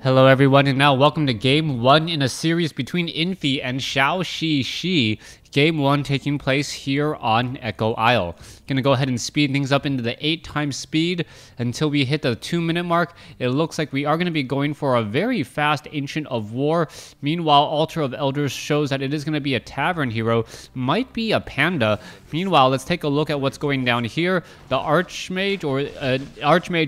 Hello everyone, and now welcome to Game 1 in a series between Infi and Xixi. Game 1 taking place here on Echo Isle. Gonna go ahead and speed things up into the 8 times speed until we hit the 2-minute mark. It looks like we are gonna be going for a very fast Ancient of War. Meanwhile, Altar of Elders shows that it is gonna be a Tavern hero, might be a Panda. Meanwhile, let's take a look at what's going down here. The Archmage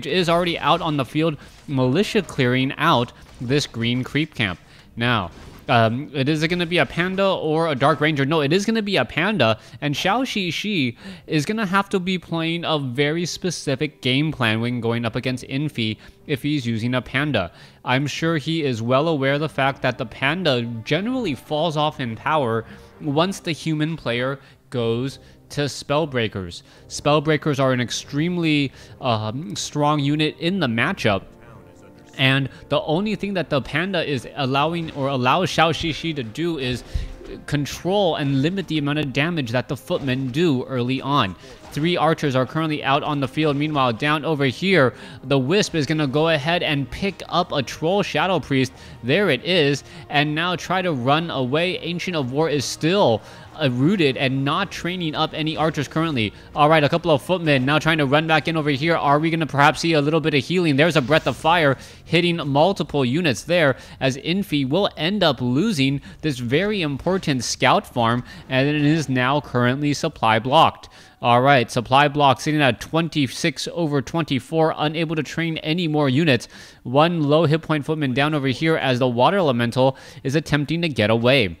is already out on the field, militia clearing out this green creep camp. Now, is it going to be a Panda or a Dark Ranger? No, it is going to be a Panda, and Xixi is going to have to be playing a very specific game plan when going up against Infi if he's using a Panda. I'm sure he is well aware of the fact that the Panda generally falls off in power once the human player goes to Spellbreakers. Spellbreakers are an extremely strong unit in the matchup. And the only thing that the Panda is allows Xixi to do is control and limit the amount of damage that the footmen do early on. 3 archers are currently out on the field. Meanwhile, down over here, the Wisp is going to go ahead and pick up a Troll Shadow Priest. There it is. And now try to run away. Ancient of War is still rooted and not training up any archers currently. All right, a couple of footmen now trying to run back in over here. Are we going to perhaps see a little bit of healing? There's a Breath of Fire hitting multiple units there, as Infi will end up losing this very important scout farm, and it is now currently supply blocked. All right, supply block sitting at 26 over 24, unable to train any more units. 1 low hit point footman down over here as the Water Elemental is attempting to get away.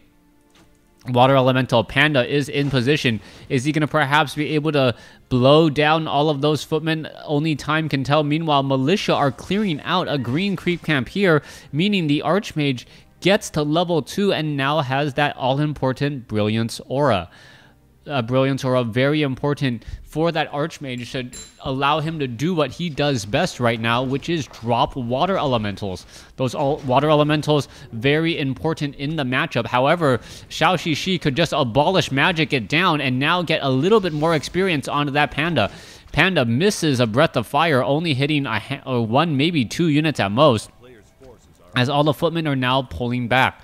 Water Elemental Panda is in position. Is he going to perhaps be able to blow down all of those footmen? Only time can tell. Meanwhile, Militia are clearing out a green creep camp here, meaning the Archmage gets to level 2 and now has that all-important Brilliance Aura. Brilliance Aura, very important for that Archmage to allow him to do what he does best right now, which is drop Water Elementals. Those Water Elementals, very important in the matchup. However, Xixi could just abolish magic it down and now get a little bit more experience onto that Panda. Panda misses a Breath of Fire, only hitting 1, maybe 2 units at most, as all the footmen are now pulling back.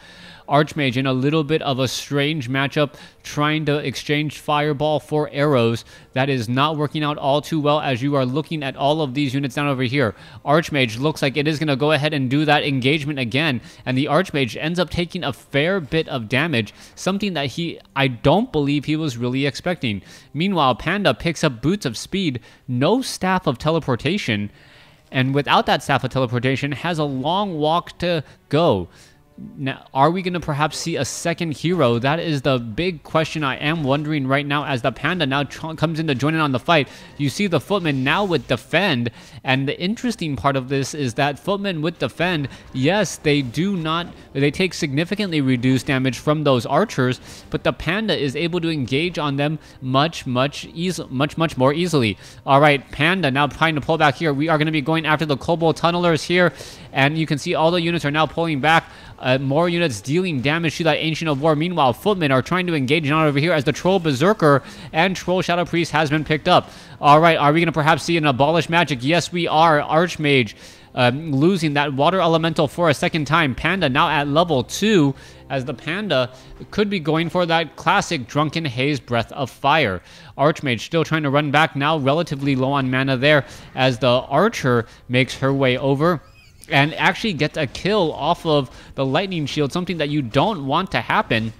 Archmage in a little bit of a strange matchup, trying to exchange Fireball for arrows. That is not working out all too well as you are looking at all of these units down over here. Archmage looks like it is going to go ahead and do that engagement again, and the Archmage ends up taking a fair bit of damage, something that I don't believe he was really expecting. Meanwhile, Panda picks up Boots of Speed, no Staff of Teleportation, and without that Staff of Teleportation has a long walk to go. Now, are we going to perhaps see a second hero? That is the big question I am wondering right now, as the Panda now comes in to join in on the fight. You see the footmen now with Defend, and the interesting part of this is that footmen with Defend, yes, they take significantly reduced damage from those archers, but the Panda is able to engage on them much more easily. All right, Panda now trying to pull back here. We are going to be going after the Kobold Tunnelers here, and you can see all the units are now pulling back. More units dealing damage to that Ancient of War. Meanwhile, footmen are trying to engage on over here as the Troll Berserker and Troll Shadow Priest has been picked up. All right, are we going to perhaps see an Abolish Magic? Yes, we are. Archmage losing that Water Elemental for a second time. Panda now at level 2, as the Panda could be going for that classic Drunken Haze Breath of Fire. Archmage still trying to run back, now relatively low on mana there, as the Archer makes her way over and actually gets a kill off of the Lightning Shield, something that you don't want to happen,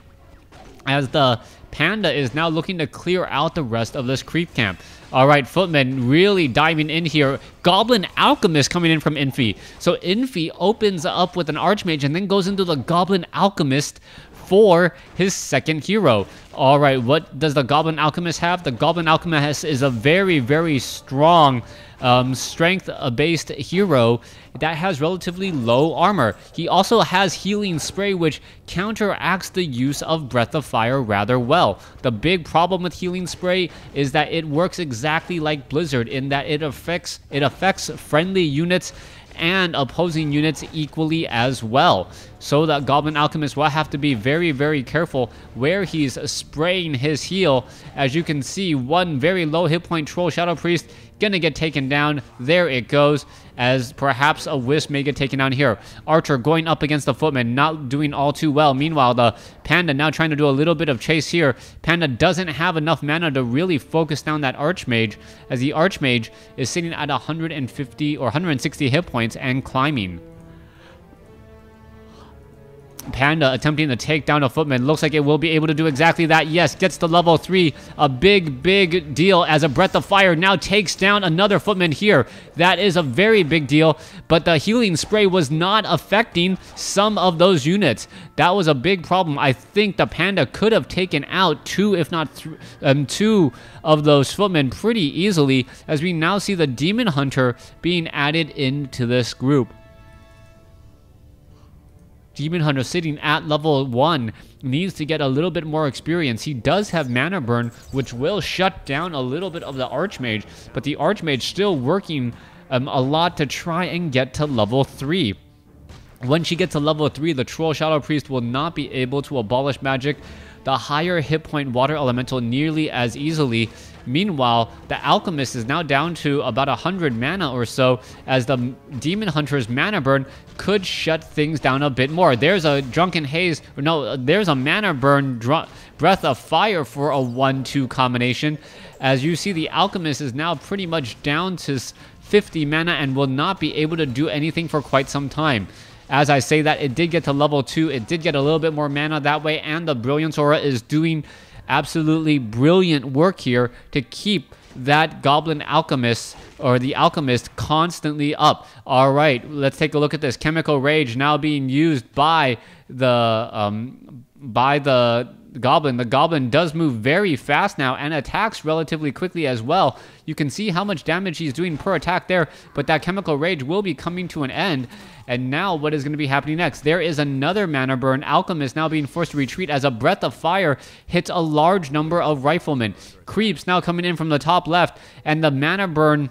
as the Panda is now looking to clear out the rest of this creep camp. All right, footmen really diving in here. Goblin Alchemist coming in from Infi. So Infi opens up with an Archmage and then goes into the Goblin Alchemist for his second hero. All right, what does the Goblin Alchemist have? The Goblin Alchemist is a very strong strength-based hero that has relatively low armor. He also has Healing Spray, which counteracts the use of Breath of Fire rather well. The big problem with Healing Spray is that it works exactly like Blizzard in that it affects friendly units and opposing units equally as well. So that Goblin Alchemist will have to be very careful where he's spraying his heal. As you can see, 1 very low hit point Troll Shadow Priest gonna get taken down. There it goes. as perhaps a Wisp may get taken down here. Archer going up against the Footman, not doing all too well. Meanwhile, the Panda now trying to do a little bit of chase here. Panda doesn't have enough mana to really focus down that Archmage, as the Archmage is sitting at 150 or 160 hit points and climbing. Panda attempting to take down a Footman. Looks like it will be able to do exactly that. Yes, gets to level 3. A big deal as a Breath of Fire now takes down another Footman here. That is a very big deal, but the healing spray was not affecting some of those units. That was a big problem. I think the Panda could have taken out 2, if not 2 of those Footmen pretty easily, as we now see the Demon Hunter being added into this group. Demon Hunter sitting at level 1 needs to get a little bit more experience. He does have mana burn, which will shut down a little bit of the Archmage, but the Archmage still working a lot to try and get to level 3. When she gets to level 3, the Troll Shadow Priest will not be able to abolish magic the higher hit point Water Elemental nearly as easily. Meanwhile, the Alchemist is now down to about 100 mana or so, as the Demon Hunter's mana burn could shut things down a bit more. There's a Drunken Haze, no, there's a mana burn Breath of Fire for a 1-2 combination. As you see, the Alchemist is now pretty much down to 50 mana and will not be able to do anything for quite some time. As I say that, it did get to level 2. It did get a little bit more mana that way, and the Brilliance Aura is doing absolutely brilliant work here to keep that Goblin Alchemist, or the Alchemist, constantly up. All right, let's take a look at this. Chemical Rage now being used by the Goblin. The Goblin does move very fast now and attacks relatively quickly as well. You can see how much damage he's doing per attack there, but that Chemical Rage will be coming to an end. And now what is going to be happening next? There is another mana burn. Alchemist now being forced to retreat as a Breath of Fire hits a large number of Riflemen. Creeps now coming in from the top left, and the mana burn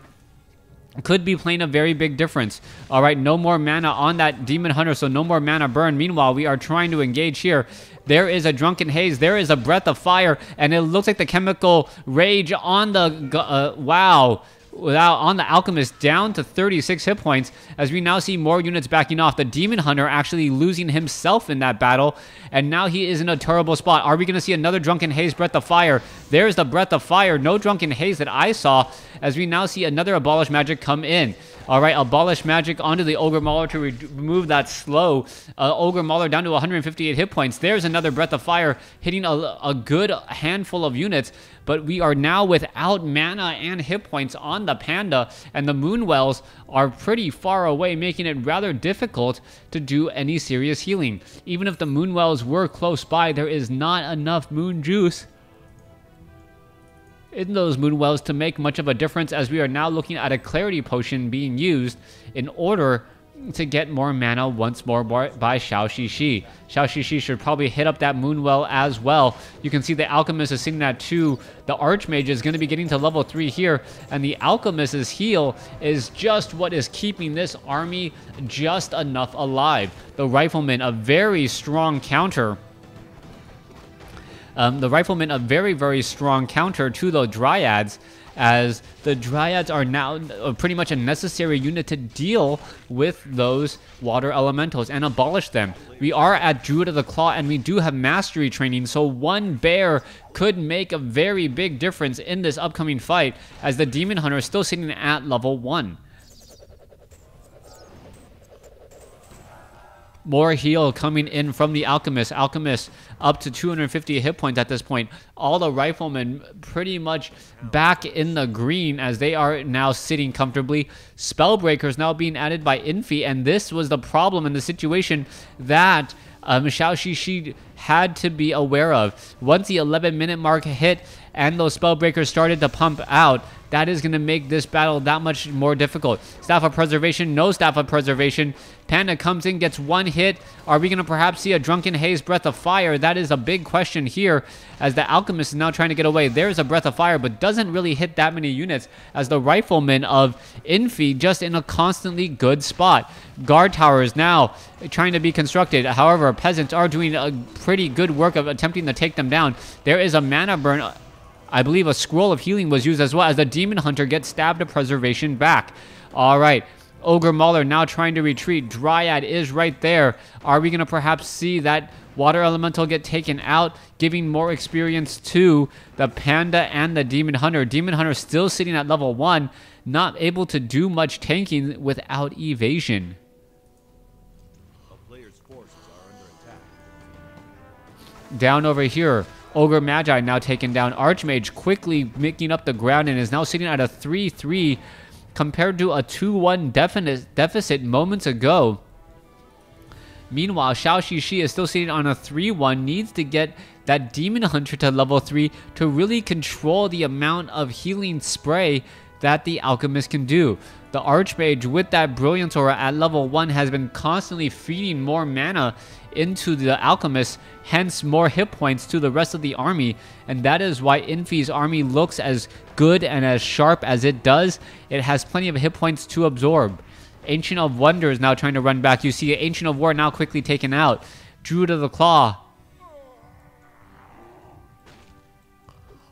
could be playing a very big difference. All right, no more mana on that Demon Hunter, so no more mana burn. Meanwhile, we are trying to engage here. There is a Drunken Haze. There is a Breath of Fire, and it looks like the Chemical Rage on the... wow. On the Alchemist down to 36 hit points, as we now see more units backing off. The Demon Hunter actually losing himself in that battle, and now he is in a terrible spot. Are we going to see another Drunken Haze Breath of Fire? There's the Breath of Fire. No Drunken Haze that I saw, as we now see another Abolish Magic come in. All right, Abolish Magic onto the Ogre Mauler to remove that slow. Ogre Mauler down to 158 hit points. There's another Breath of Fire hitting a good handful of units, but we are now without mana and hit points on the Panda, and the Moonwells are pretty far away, making it rather difficult to do any serious healing. Even if the Moonwells were close by, there is not enough Moon Juice in those Moonwells to make much of a difference, as we are now looking at a Clarity Potion being used in order to get more mana once more by Xixi. Xixi should probably hit up that Moonwell as well. You can see the Alchemist is sitting at 2. The Archmage is going to be getting to level 3 here, and the Alchemist's heal is just what is keeping this army just enough alive. The Rifleman, a very strong counter. The Riflemen, a very strong counter to the Dryads, as the Dryads are now pretty much a necessary unit to deal with those water elementals and abolish them. We are at Druid of the Claw, and we do have mastery training, so one bear could make a very big difference in this upcoming fight, as the Demon Hunter is still sitting at level 1. More heal coming in from the Alchemist. Alchemist up to 250 hit points at this point. All the Riflemen pretty much back in the green, as they are now sitting comfortably. Spellbreakers now being added by Infi, and this was the problem in the situation that Xixi had to be aware of. Once the 11-minute mark hit and those Spellbreakers started to pump out, that is going to make this battle that much more difficult. Staff of Preservation, no Staff of Preservation. Panda comes in, gets one hit. Are we going to perhaps see a Drunken Haze Breath of Fire? That is a big question here, as the Alchemist is now trying to get away. There's a Breath of Fire, but doesn't really hit that many units, as the Riflemen of Infi just in a constantly good spot. Guard towers now trying to be constructed. However, peasants are doing a pretty good work of attempting to take them down. There is a mana burn. I believe a Scroll of Healing was used as well, as the Demon Hunter gets stabbed to Preservation back. All right. Ogre Mauler now trying to retreat. Dryad is right there. Are we going to perhaps see that Water Elemental get taken out, giving more experience to the Panda and the Demon Hunter? Demon Hunter still sitting at level 1, not able to do much tanking without evasion. Down over here, Ogre Magi now taken down. Archmage quickly making up the ground and is now sitting at a 3-3 compared to a 2-1 deficit moments ago. Meanwhile, Xixi is still sitting on a 3-1, needs to get that Demon Hunter to level 3 to really control the amount of healing spray that the Alchemist can do. The Archmage with that Brilliance Aura at level 1 has been constantly feeding more mana into the Alchemist, hence more hit points to the rest of the army, and that is why Infi's army looks as good and as sharp as it does. It has plenty of hit points to absorb. Ancient of Wonder is now trying to run back. You see Ancient of War now quickly taken out. Druid of the Claw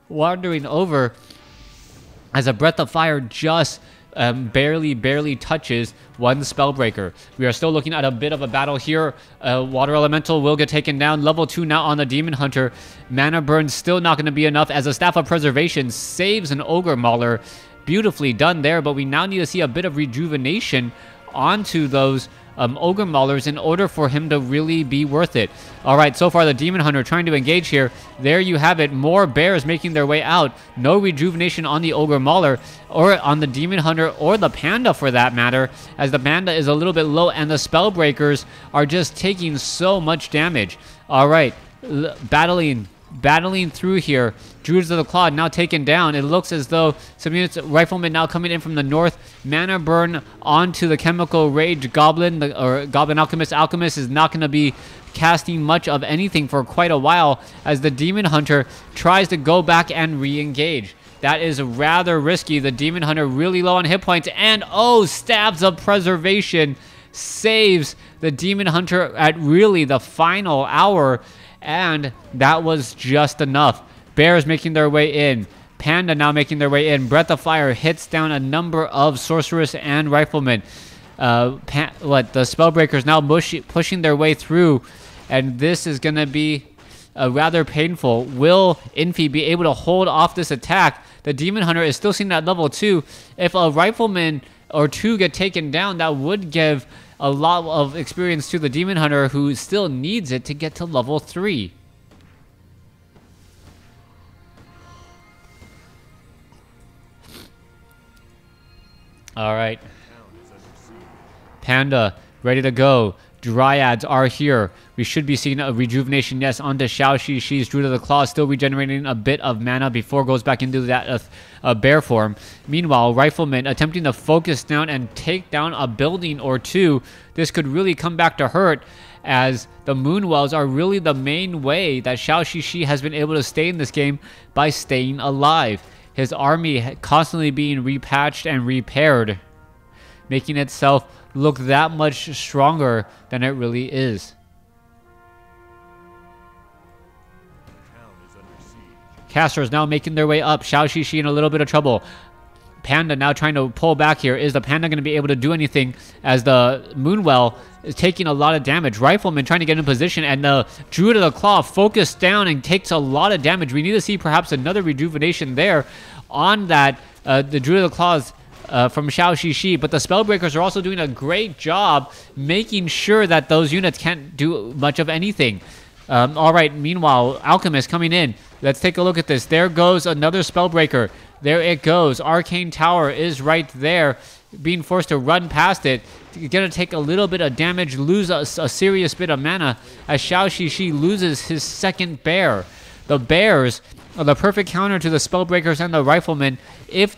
wandering over as a Breath of Fire just barely touches one Spellbreaker. We are still looking at a bit of a battle here. Water Elemental will get taken down. Level 2 now on the Demon Hunter. Mana burn still not going to be enough as a Staff of Preservation saves an Ogre Mauler. Beautifully done there, but we now need to see a bit of rejuvenation onto those Ogre Maulers in order for him to really be worth it. Alright, so far the Demon Hunter trying to engage here. There you have it. More bears making their way out. No rejuvenation on the Ogre Mauler or on the Demon Hunter or the Panda for that matter, as the Panda is a little bit low and the Spellbreakers are just taking so much damage. Alright, battling through here. Druids of the Claw now taken down. It looks as though some units, Riflemen now coming in from the north. Mana burn onto the Chemical Rage Goblin, or Goblin Alchemist. Alchemist is not going to be casting much of anything for quite a while as the Demon Hunter tries to go back and re-engage. That is rather risky. The Demon Hunter really low on hit points, and oh, Stabs of Preservation saves the Demon Hunter at really the final hour. And that was just enough. Bears making their way in. Panda now making their way in. Breath of Fire hits down a number of Sorceress and Riflemen. The Spellbreakers now pushing their way through. And this is going to be rather painful. Will Infi be able to hold off this attack? The Demon Hunter is still sitting at level 2. If a Rifleman or 2 get taken down, that would give a lot of experience to the Demon Hunter, who still needs it to get to level 3. Alright. Panda, ready to go. Dryads are here. We should be seeing a rejuvenation, yes, onto Xixi's Druid of the Claw, still regenerating a bit of mana before it goes back into that bear form. Meanwhile, Riflemen attempting to focus down and take down a building or two. This could really come back to hurt, as the Moonwells are really the main way that Xixi has been able to stay in this game by staying alive. His army constantly being repatched and repaired, making itself look that much stronger than it really is. Casters now making their way up. Xixi in a little bit of trouble. Panda now trying to pull back here. Is the Panda going to be able to do anything as the Moonwell is taking a lot of damage? Rifleman trying to get in position, and the Druid of the Claw focused down and takes a lot of damage. We need to see perhaps another rejuvenation there on that, the Druid of the Claws from Xixi, but the Spellbreakers are also doing a great job making sure that those units can't do much of anything. Alright, meanwhile, Alchemist coming in. Let's take a look at this. There goes another Spellbreaker. There it goes. Arcane Tower is right there, being forced to run past it. Gonna take a little bit of damage, lose a serious bit of mana as Xixi loses his second bear. The bears are the perfect counter to the Spellbreakers and the Riflemen if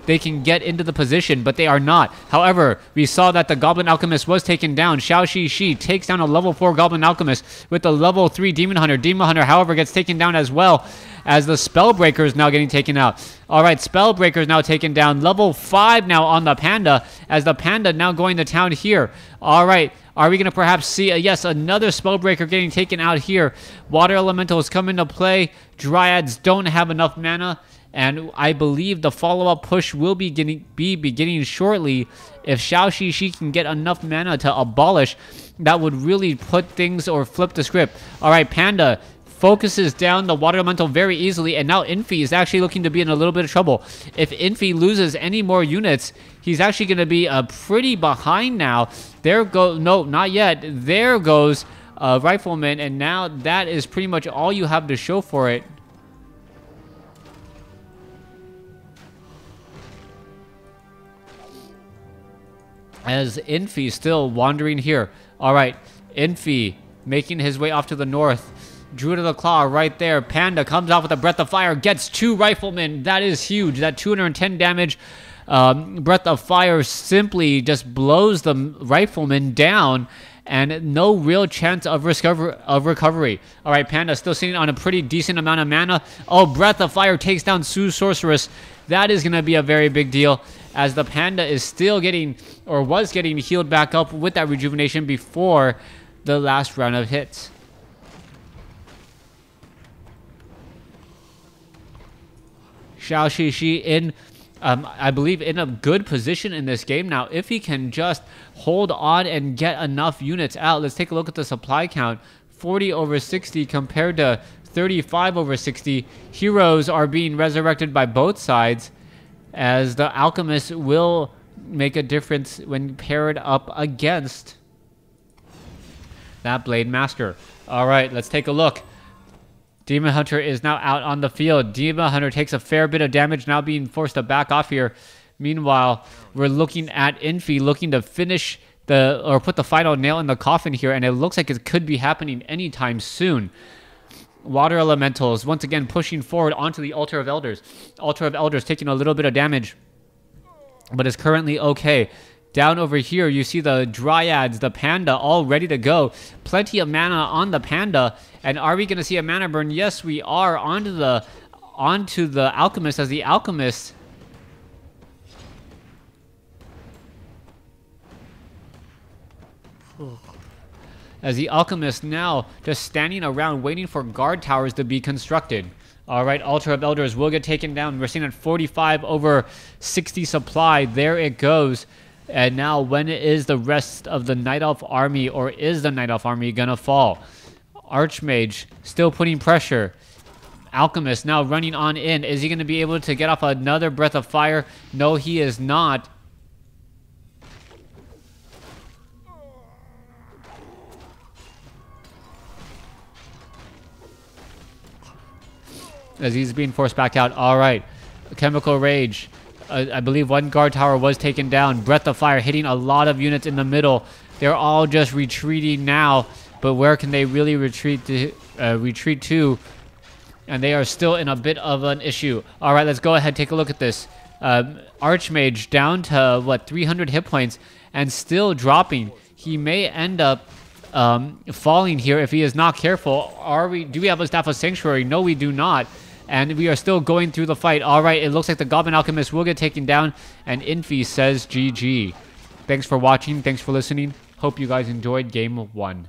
they can get into the position, but they are not. However, we saw that the Goblin Alchemist was taken down. Xixi takes down a level 4 Goblin Alchemist with the level 3 Demon Hunter. Demon Hunter, however, gets taken down as well, as the Spellbreaker is now getting taken out. Alright, Spellbreaker is now taken down. Level 5 now on the Panda, as the Panda now going to town here. Alright, are we going to perhaps see, yes, another Spellbreaker getting taken out here? Water Elemental is coming to play. Dryads don't have enough mana, And I believe the follow-up push will be beginning shortly. If Xixi can get enough mana to abolish, that would really put things or flip the script. All right, Panda focuses down the water elemental very easily, and now Infi is actually looking to be in a little bit of trouble. If Infi loses any more units, he's actually going to be pretty behind now. No, not yet. There goes Rifleman, and now that is pretty much all you have to show for it. As Infi still wandering here. All right, Infi making his way off to the north. Druid of the Claw right there. Panda comes off with a Breath of Fire, gets 2 Riflemen. That is huge. That 210 damage Breath of Fire simply just blows the Rifleman down, and no real chance of recovery. All right, Panda still sitting on a pretty decent amount of mana. Oh, Breath of Fire takes down Sue's Sorceress. That is going to be a very big deal, as the Panda is still getting, or was getting, healed back up with that rejuvenation before the last round of hits. Xixi in, I believe, in a good position in this game now. If he can just hold on and get enough units out. Let's take a look at the supply count. 40 over 60 compared to 35 over 60. Heroes are being resurrected by both sides, as the Alchemist will make a difference when paired up against that Blade Master. All right, let's take a look. Demon Hunter is now out on the field. Demon Hunter takes a fair bit of damage, now being forced to back off here. Meanwhile, we're looking at Infi looking to finish or put the final nail in the coffin here, and it looks like it could be happening anytime soon. Water Elementals once again pushing forward onto the Altar of Elders. Altar of Elders taking a little bit of damage, but is currently okay. Down over here, you see the Dryads, the Panda, all ready to go. Plenty of mana on the Panda. And are we going to see a mana burn? Yes, we are. Onto the Alchemist, as the Alchemist... As the Alchemist now just standing around waiting for guard towers to be constructed. All right, Altar of Elders will get taken down. We're seeing at 45 over 60 supply. There it goes. And now, when is the rest of the Night Elf army, or is the Night Elf army gonna fall? Archmage still putting pressure. Alchemist now running on in. Is he gonna be able to get off another Breath of Fire? No, he is not. As he's being forced back out. All right, Chemical Rage. I believe one guard tower was taken down. Breath of Fire hitting a lot of units in the middle. They're all just retreating now, but where can they really retreat to? And they are still in a bit of an issue. All right, let's go ahead, take a look at this. Archmage down to, what, 300 hit points, and still dropping. He may end up falling here if he is not careful. Do we have a Staff of Sanctuary? No, we do not. And we are still going through the fight. All right, it looks like the Goblin Alchemist will get taken down, and Infi says GG. Thanks for watching. Thanks for listening. Hope you guys enjoyed Game 1.